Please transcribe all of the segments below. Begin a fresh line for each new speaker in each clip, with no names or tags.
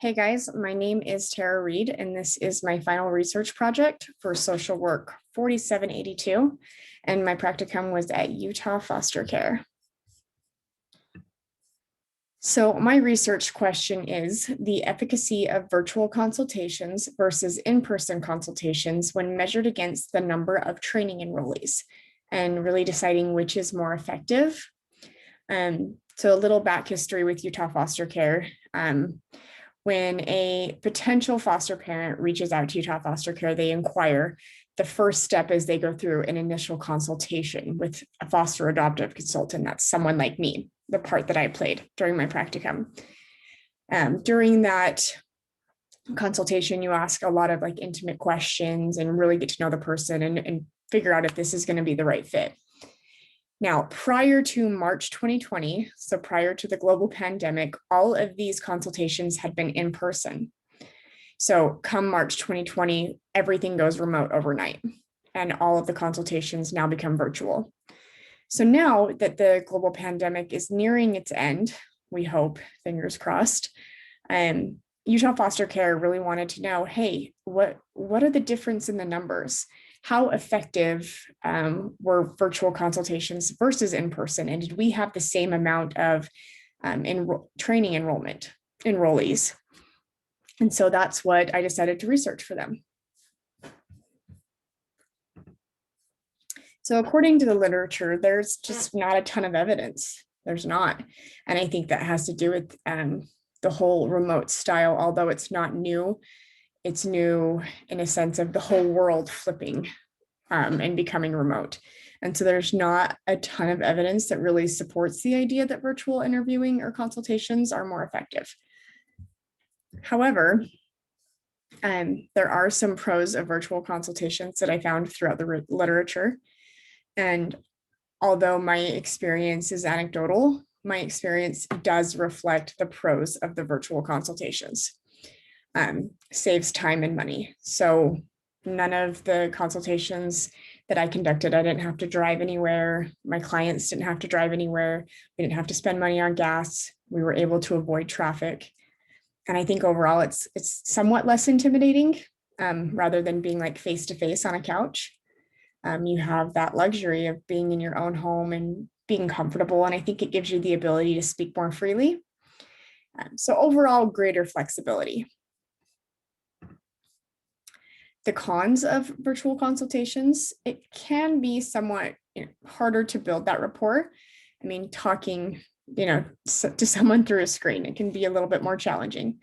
Hey guys, my name is Tara Reid, and this is my final research project for social work 4782. And my practicum was at Utah Foster Care. So my research question is the efficacy of virtual consultations versus in-person consultations when measured against the number of training enrollees, and really deciding which is more effective. So a little back history with Utah Foster Care. When a potential foster parent reaches out to Utah Foster Care, they inquire. The first step is they go through an initial consultation with a foster adoptive consultant. That's someone like me, the part that I played during my practicum. During that consultation, you ask a lot of intimate questions and really get to know the person and figure out if this is going to be the right fit. Now, prior to March 2020, so prior to the global pandemic, all of these consultations had been in person. So come March 2020, everything goes remote overnight, and all of the consultations now become virtual. So now that the global pandemic is nearing its end, we hope, fingers crossed, Utah Foster Care really wanted to know, hey, what are the difference in the numbers? How effective were virtual consultations versus in person? And did we have the same amount of training enrollees? And so that's what I decided to research for them. So according to the literature, there's just not a ton of evidence. There's not. And I think that has to do with the whole remote style, although it's not new. It's new in a sense of the whole world flipping and becoming remote. And so there's not a ton of evidence that really supports the idea that virtual interviewing or consultations are more effective. However, there are some pros of virtual consultations that I found throughout the literature. And although my experience is anecdotal, my experience does reflect the pros of the virtual consultations. Saves time and money. So none of the consultations that I conducted, I didn't have to drive anywhere. My clients didn't have to drive anywhere. We didn't have to spend money on gas. We were able to avoid traffic. And I think overall it's somewhat less intimidating rather than being face-to-face on a couch. You have that luxury of being in your own home and being comfortable. And I think it gives you the ability to speak more freely. So overall, greater flexibility. The cons of virtual consultations, it can be somewhat harder to build that rapport. I mean, talking, to someone through a screen, it can be a little bit more challenging,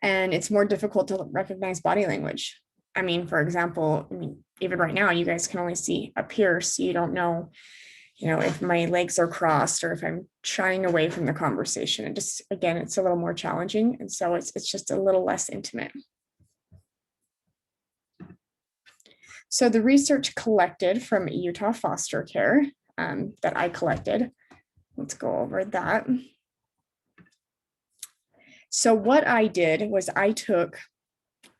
and it's more difficult to recognize body language. I mean, for example, even right now, you guys can only see up here, so you don't know, if my legs are crossed or if I'm shying away from the conversation. And just, again, it's a little more challenging. And so it's just a little less intimate. So the research collected from Utah Foster Care that I collected, let's go over that. So what I did was I took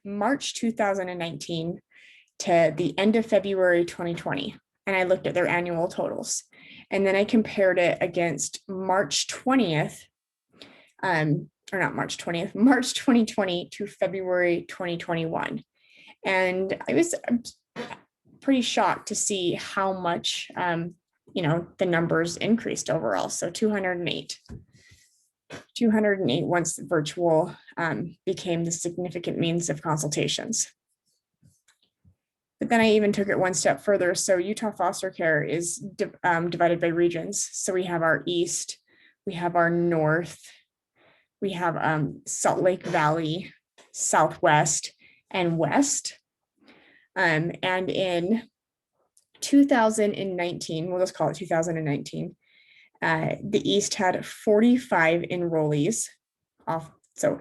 March 2019 to the end of February 2020, and I looked at their annual totals. And then I compared it against March 20th, March 2020 to February 2021. And I was pretty shocked to see how much, the numbers increased overall. So 208 once virtual became the significant means of consultations. But then I even took it one step further. So Utah Foster Care is divided by regions. So we have our East, we have our North, we have Salt Lake Valley, Southwest, and West. And in 2019, we'll just call it 2019, the East had 45 enrollees off. So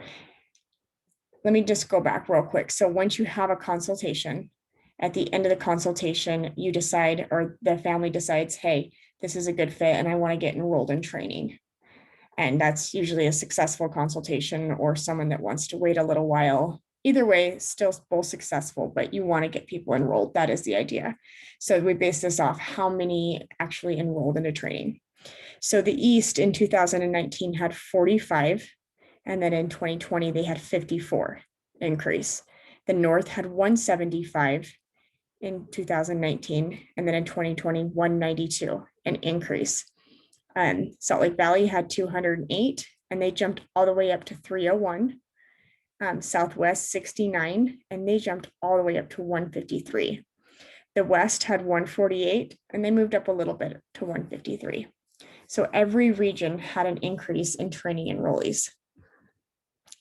let me just go back real quick. So once you have a consultation, at the end of the consultation, you decide, or the family decides, hey, this is a good fit and I want to get enrolled in training. And that's usually a successful consultation or someone that wants to wait a little while. Either way, still both successful, but you want to get people enrolled. That is the idea. So we base this off how many actually enrolled into training. So the East in 2019 had 45 And then in 2020, they had 54 increase. The North had 175 in 2019, and then in 2020, 192, an increase. Salt Lake Valley had 208, and they jumped all the way up to 301. Southwest 69, and they jumped all the way up to 153. The West had 148, and they moved up a little bit to 153. So every region had an increase in training enrollees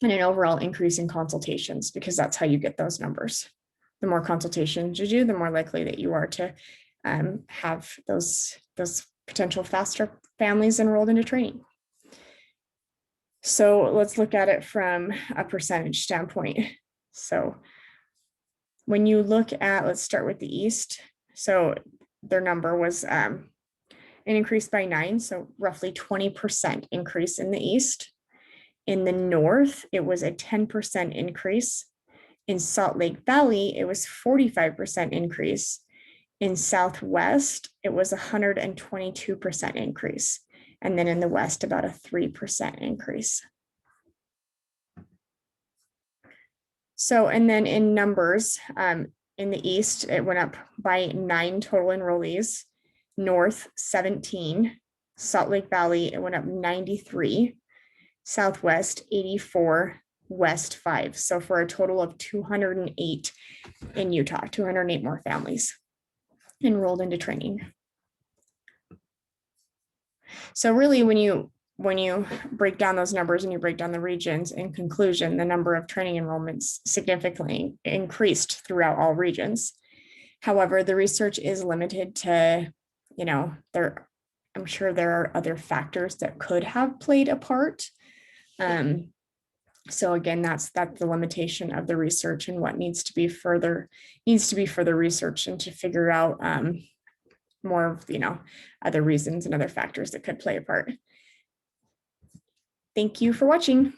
and an overall increase in consultations, because that's how you get those numbers. The more consultations you do, the more likely that you are to have those potential faster families enrolled into training. So let's look at it from a percentage standpoint. So when you look at, let's start with the East. So their number was an increase by 9, so roughly 20% increase in the East. In the North, it was a 10% increase. In Salt Lake Valley, it was 45% increase. In Southwest, it was 122% increase. And then in the West, about a 3% increase. So, and then in numbers, in the East, it went up by 9 total enrollees. North, 17. Salt Lake Valley, it went up 93. Southwest, 84. West, 5. So for a total of 208 in Utah, 208 more families enrolled into training. So really, when you break down those numbers and you break down the regions, in conclusion, the number of training enrollments significantly increased throughout all regions. However, the research is limited to, I'm sure there are other factors that could have played a part. So again, that's the limitation of the research, and what needs to be further research and to figure out more of other reasons and other factors that could play a part. Thank you for watching.